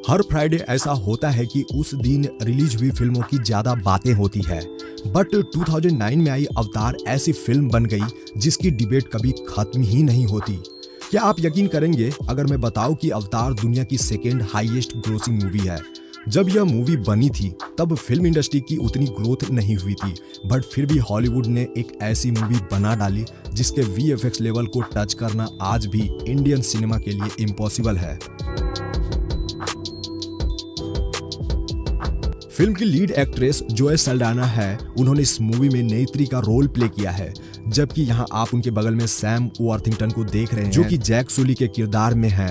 हर Friday ऐसा होता है कि उस दिन रिलीज हुई फिल्मों की ज्यादा बातें होती है, बट 2009 में आई अवतार ऐसी फिल्म बन गई जिसकी डिबेट कभी खत्म ही नहीं होती। क्या आप यकीन करेंगे अगर मैं बताऊं कि अवतार दुनिया की सेकेंड हाईएस्ट ग्रोसिंग मूवी है। जब यह मूवी बनी थी तब फिल्म इंडस्ट्री की उतनी ग्रोथ नहीं हुई थी, बट फिर भी हॉलीवुड ने एक ऐसी मूवी बना डाली जिसके VFX लेवल को टच करना आज भी इंडियन सिनेमा के लिए इम्पॉसिबल है। फिल्म की लीड एक्ट्रेस जोए सल्डाना है। उन्होंने इस मूवी में नेत्री का रोल प्ले किया है, जबकि यहाँ आप उनके बगल में सैम वॉर्थिंगटन को देख रहे हैं जो कि जैक सुली के किरदार में है।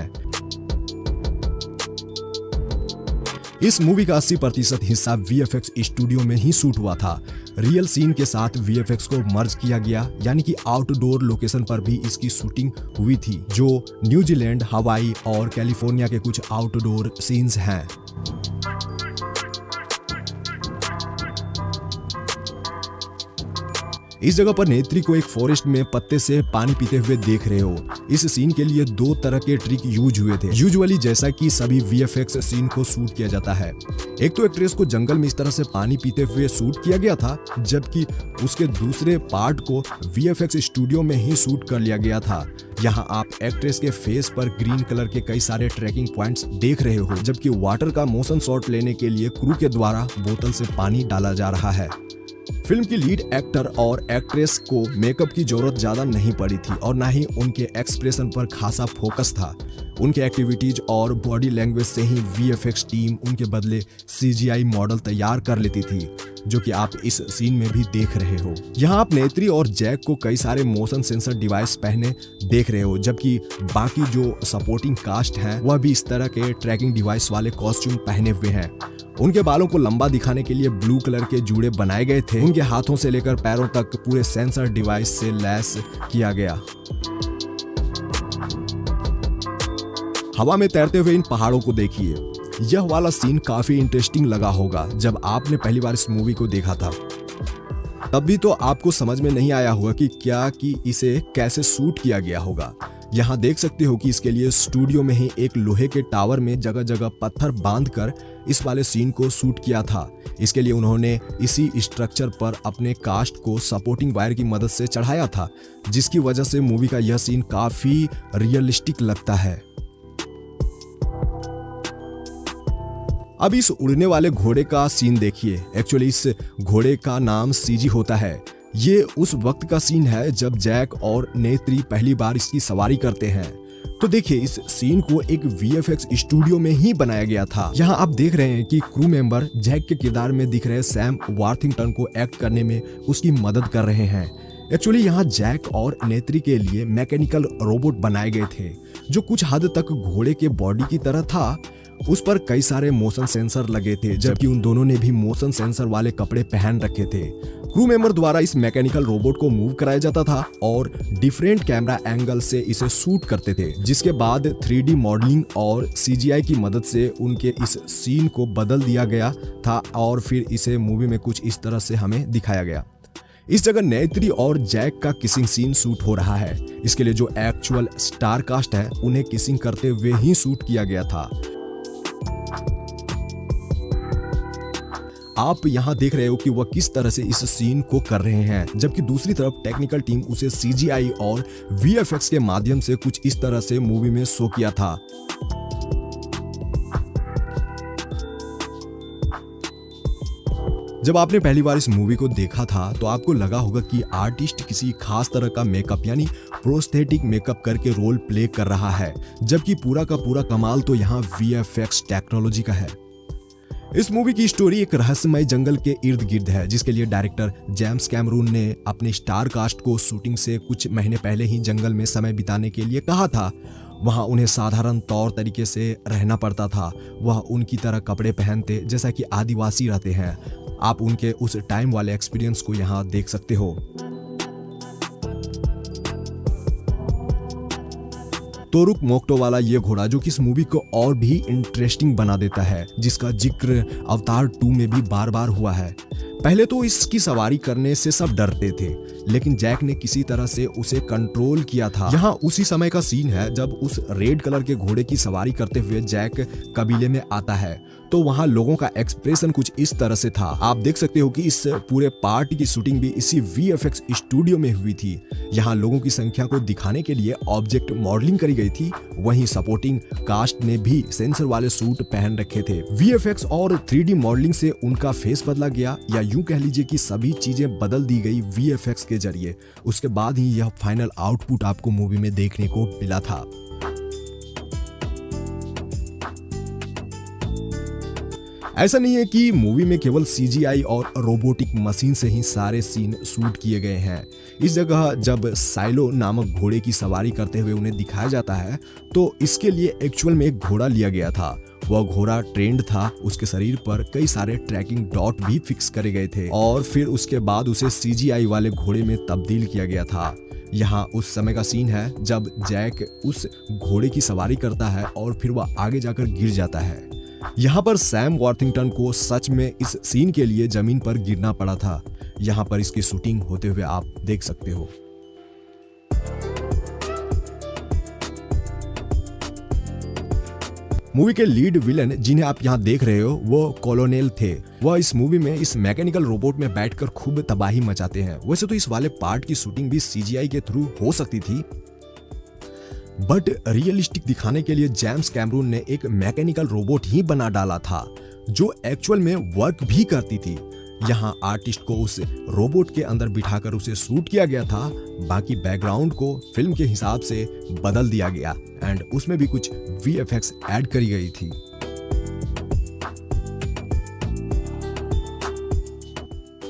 इस मूवी का 80% हिस्सा VFX स्टूडियो में ही शूट हुआ था। रियल सीन के साथ VFX को मर्ज किया गया, यानी कि आउटडोर लोकेशन पर भी इसकी शूटिंग हुई थी, जो न्यूजीलैंड, हवाई और कैलिफोर्निया के कुछ आउटडोर सीन्स हैं। इस जगह पर नेत्री को एक फॉरेस्ट में पत्ते से पानी पीते हुए देख रहे हो। इस सीन के लिए 2 तरह के ट्रिक यूज हुए थे। यूजुअली जैसा कि सभी VFX सीन को शूट किया जाता है, एक तो एक्ट्रेस को जंगल में इस तरह से पानी पीते हुए शूट किया गया था, जबकि उसके दूसरे पार्ट को VFX स्टूडियो में ही शूट कर लिया गया था। यहाँ आप एक्ट्रेस के फेस पर ग्रीन कलर के कई सारे ट्रैकिंग पॉइंट्स देख रहे हो, जबकि वाटर का मोशन शॉट लेने के लिए क्रू के द्वारा बोतल से पानी डाला जा रहा है। फिल्म की लीड एक्टर और एक्ट्रेस को मेकअप की जरूरत ज्यादा नहीं पड़ी थी और ना ही उनके एक्सप्रेशन पर खासा फोकस था। उनके एक्टिविटीज और बॉडी लैंग्वेज से ही VFX टीम उनके बदले CGI मॉडल तैयार कर लेती थी, जो कि आप इस सीन में भी देख रहे हो। यहाँ आप नेत्री और जैक को कई सारे मोशन सेंसर डिवाइस पहने देख रहे हो, जबकि बाकी जो सपोर्टिंग कास्ट है वह भी इस तरह के ट्रैकिंग डिवाइस वाले कॉस्ट्यूम पहने हुए हैं। उनके बालों को लंबा दिखाने के लिए ब्लू कलर के जूड़े बनाए गए थे। उनके हाथों से लेकर पैरों तक पूरे सेंसर डिवाइस से लैस किया गया। हवा में तैरते हुए इन पहाड़ों को देखिए। यह वाला सीन काफी इंटरेस्टिंग लगा होगा जब आपने पहली बार इस मूवी को देखा था। तब भी तो आपको समझ में नहीं आया होगा कि इसे कैसे शूट किया गया होगा। यहाँ देख सकते हो कि इसके लिए स्टूडियो में ही एक लोहे के टावर में जगह जगह पत्थर बांधकर इस वाले सीन को शूट किया था। इसके लिए उन्होंने इसी स्ट्रक्चर पर अपने कास्ट को सपोर्टिंग वायर की मदद से चढ़ाया था, जिसकी वजह से मूवी का यह सीन काफी रियलिस्टिक लगता है। अब इस उड़ने वाले घोड़े का सीन देखिए। एक्चुअली इस घोड़े का नाम सीजी होता है। ये उस वक्त का सीन है जब जैक और नेत्री पहली बार इसकी सवारी करते हैं। तो देखिए, इस सीन को एक VFX स्टूडियो में ही बनाया गया था। यहाँ आप देख रहे हैं कि क्रू मेंबर जैक के किरदार में दिख रहे सैम वॉर्थिंगटन को एक्ट करने में उसकी मदद कर रहे हैं। एक्चुअली यहाँ जैक और नेत्री के लिए मैकेनिकल रोबोट बनाए गए थे, जो कुछ हद तक घोड़े के बॉडी की तरह था। उस पर कई सारे मोशन सेंसर लगे थे, जबकि उन दोनों ने भी मोशन सेंसर वाले कपड़े पहन रखे थे। क्रू मेंबर द्वारा इस मैकेनिकल रोबोट को मूव कराया जाता था और डिफरेंट कैमरा एंगल से इसे शूट करते थे, जिसके बाद 3D मॉडलिंग और CGI की मदद से उनके इस सीन को बदल दिया गया था और फिर इसे मूवी में कुछ इस तरह से हमें दिखाया गया। इस जगह नेत्री और जैक का किसिंग सीन शूट हो रहा है। इसके लिए जो एक्चुअल स्टार कास्ट है उन्हें किसिंग करते हुए ही शूट किया गया था। आप यहाँ देख रहे हो कि वह किस तरह से इस सीन को कर रहे हैं, जबकि दूसरी तरफ टेक्निकल टीम उसे CGI और VFX के माध्यम से कुछ इस तरह से मूवी में शो किया था। जब आपने पहली बार इस मूवी को देखा था तो आपको लगा होगा कि आर्टिस्ट किसी खास तरह का मेकअप यानी प्रोस्थेटिक मेकअप करके रोल प्ले कर रहा है, जबकि पूरा का पूरा कमाल तो यहाँ VFX टेक्नोलॉजी का है। इस मूवी की स्टोरी एक रहस्यमय जंगल के इर्द गिर्द है, जिसके लिए डायरेक्टर जेम्स कैमरून ने अपने स्टार कास्ट को शूटिंग से कुछ महीने पहले ही जंगल में समय बिताने के लिए कहा था। वहां उन्हें साधारण तौर तरीके से रहना पड़ता था। वह उनकी तरह कपड़े पहनते जैसा कि आदिवासी रहते हैं। आप उनके उस टाइम वाले एक्सपीरियंस को यहाँ देख सकते हो। तोरुक मोक्टो वाला ये घोड़ा जो कि इस मूवी को और भी इंटरेस्टिंग बना देता है, जिसका जिक्र अवतार 2 में भी बार बार हुआ है। पहले तो इसकी सवारी करने से सब डरते थे, लेकिन जैक ने किसी तरह से उसे कंट्रोल किया था। यहाँ उसी समय का सीन है जब उस रेड कलर के घोड़े की सवारी करते हुए जैक कबीले में आता है, तो वहाँ लोगों का एक्सप्रेशन कुछ इस तरह से था। आप देख सकते हो कि इस पूरे पार्ट की शूटिंग भी इसी VFX स्टूडियो में हुई थी। यहाँ लोगों की संख्या को दिखाने के लिए ऑब्जेक्ट मॉडलिंग करी गई थी, वहीं सपोर्टिंग कास्ट ने भी सेंसर वाले सूट पहन रखे थे। VFX और 3D मॉडलिंग से उनका फेस बदला गया, या यूं कह लीजिए कि सभी चीजें बदल दी गई VFX के जरिए। उसके बाद ही यह फाइनल आउटपुट आपको मूवी में देखने को मिला था। ऐसा नहीं है कि मूवी में केवल CGI और रोबोटिक मशीन से ही सारे सीन शूट किए गए हैं। इस जगह जब साइलो नामक घोड़े की सवारी करते हुए उन्हें दिखाया जाता है, तो इसके लिए एक्चुअल में एक घोड़ा लिया गया था। वह घोड़ा ट्रेंड था, उसके शरीर पर कई सारे ट्रैकिंग डॉट भी फिक्स करे गए थे और फिर उसके बाद उसे CGI वाले घोड़े में तब्दील किया गया था। यहाँ उस समय का सीन है जब जैक उस घोड़े की सवारी करता है और फिर वह आगे जाकर गिर जाता है। यहाँ पर सैम वॉर्थिंगटन को सच में इस सीन के लिए जमीन पर गिरना पड़ा था। यहाँ पर इसकी शूटिंग होते हुए आप देख सकते हो। मूवी के लीड विलन जिन्हें आप यहाँ देख रहे हो वो कॉलोनेल थे। वह इस मूवी में इस मैकेनिकल रोबोट में बैठकर खूब तबाही मचाते हैं। वैसे तो इस वाले पार्ट की शूटिंग भी CGI के थ्रू हो सकती थी, बट रियलिस्टिक दिखाने के लिए जेम्स कैमरून ने एक मैकेनिकल रोबोट ही बना डाला था जो एक्चुअल में वर्क भी करती थी। यहाँ आर्टिस्ट को उस रोबोट के अंदर बिठाकर उसे शूट किया गया था, बाकी बैकग्राउंड को फिल्म के हिसाब से बदल दिया गया एंड उसमें भी कुछ VFX ऐड करी गई थी।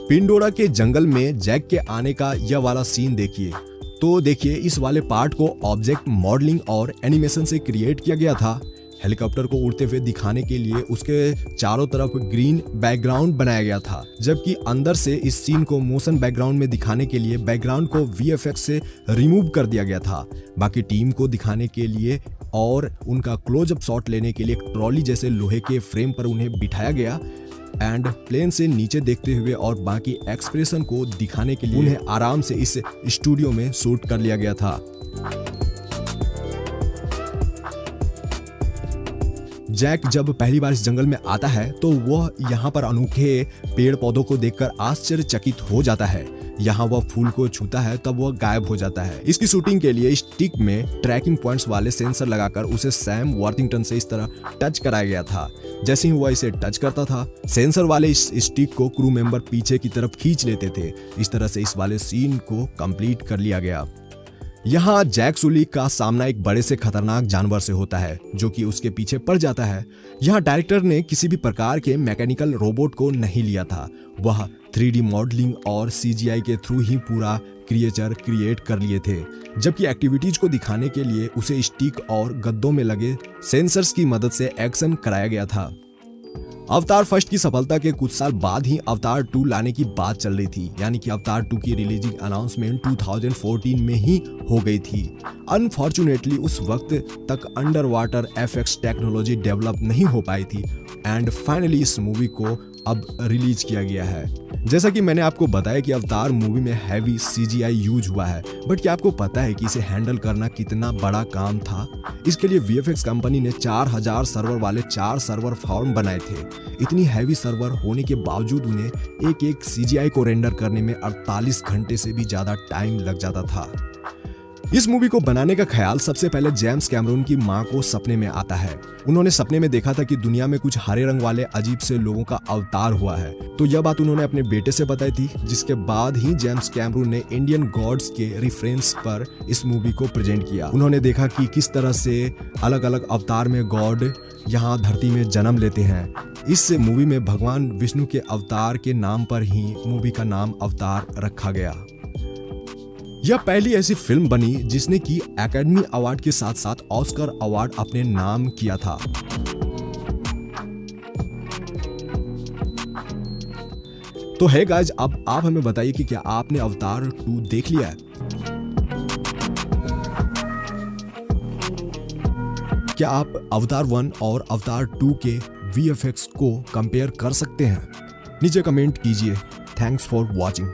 पिंडोरा के जंगल में जैक के आने का यह वाला सीन देखिए। तो देखिए, इस वाले पार्ट को ऑब्जेक्ट मॉडलिंग और एनिमेशन से क्रिएट किया गया था। हेलीकॉप्टर को उड़ते हुए दिखाने के लिए उसके चारों तरफ ग्रीन बैकग्राउंड बनाया गया था, जबकि अंदर से इस सीन को मोशन बैकग्राउंड में दिखाने के लिए बैकग्राउंड को VFX से रिमूव कर दिया गया था। बाकी टीम को दिखाने के लिए और उनका क्लोजअप शॉट लेने के लिए एक ट्रॉली जैसे लोहे के फ्रेम पर उन्हें बिठाया गया एंड प्लेन से नीचे देखते हुए और बाकी एक्सप्रेशन को दिखाने के लिए उन्हें आराम से इस स्टूडियो में शूट कर लिया गया था। जैक जब पहली बार इस जंगल में आता है तो वह यहाँ पर अनोखे पेड़ पौधों को देखकर आश्चर्यचकित हो जाता है। यहाँ वह फूल को छूता है तब वह गायब हो जाता है। इसकी शूटिंग के लिए स्टिक में ट्रैकिंग पॉइंट्स वाले सेंसर लगाकर उसे सैम वॉर्थिंगटन से इस तरह टच कराया गया था। जैसे ही वह इसे टच करता था, सेंसर वाले इस स्टिक को क्रू मेंबर पीछे की तरफ खींच लेते थे। इस तरह से इस वाले सीन को कंप्लीट कर लिया गया। यहाँ जैक सुली का सामना एक बड़े से खतरनाक जानवर से होता है जो कि उसके पीछे पड़ जाता है। यहाँ डायरेक्टर ने किसी भी प्रकार के मैकेनिकल रोबोट को नहीं लिया था, वह 3D मॉडलिंग और CGI के थ्रू ही पूरा क्रिएचर क्रिएट कर लिए थे, जबकि एक्टिविटीज को दिखाने के लिए उसे स्टिक और गद्दों में लगे सेंसर्स की मदद से एक्शन कराया गया था। अवतार फर्स्ट की सफलता के कुछ साल बाद ही अवतार 2 लाने की बात चल रही थी, यानी कि अवतार 2 की रिलीजिंग अनाउंसमेंट 2014 में ही हो गई थी। अनफॉर्चुनेटली उस वक्त तक under water FX technology develop नहीं हो पाई थी एंड फाइनली इस मूवी को अब रिलीज किया गया है। जैसा कि मैंने आपको बताया कि अवतार मूवी में हैवी CGI यूज हुआ है, बट क्या आपको पता है कि इसे हैंडल करना कितना बड़ा काम था? इसके लिए VFX कंपनी ने 4000 सर्वर वाले 4 सर्वर फार्म बनाए थे। इतनी हैवी सर्वर होने के बावजूद उन्हें एक एक CGI को रेंडर करने में 48 घंटे से भी ज्यादा टाइम लग जाता था। इस मूवी को बनाने का ख्याल सबसे पहले जेम्स कैमरून की मां को सपने में आता है। उन्होंने सपने में देखा था कि दुनिया में कुछ हरे रंग वाले अजीब से लोगों का अवतार हुआ है, तो यह बात उन्होंने अपने बेटे से बताई थी, जिसके बाद ही जेम्स कैमरून ने इंडियन गॉड्स के रेफरेंस पर इस मूवी को प्रेजेंट किया। उन्होंने देखा कि किस तरह से अलग अलग अवतार में गॉड यहाँ धरती में जन्म लेते हैं। इस मूवी में भगवान विष्णु के अवतार के नाम पर ही मूवी का नाम अवतार रखा गया। यह पहली ऐसी फिल्म बनी जिसने की एकेडमी अवार्ड के साथ साथ ऑस्कर अवार्ड अपने नाम किया था। तो है गाइज, अब आप हमें बताइए कि क्या आपने अवतार 2 देख लिया है? क्या आप अवतार 1 और अवतार 2 के VFX को कंपेयर कर सकते हैं? नीचे कमेंट कीजिए। Thanks for watching.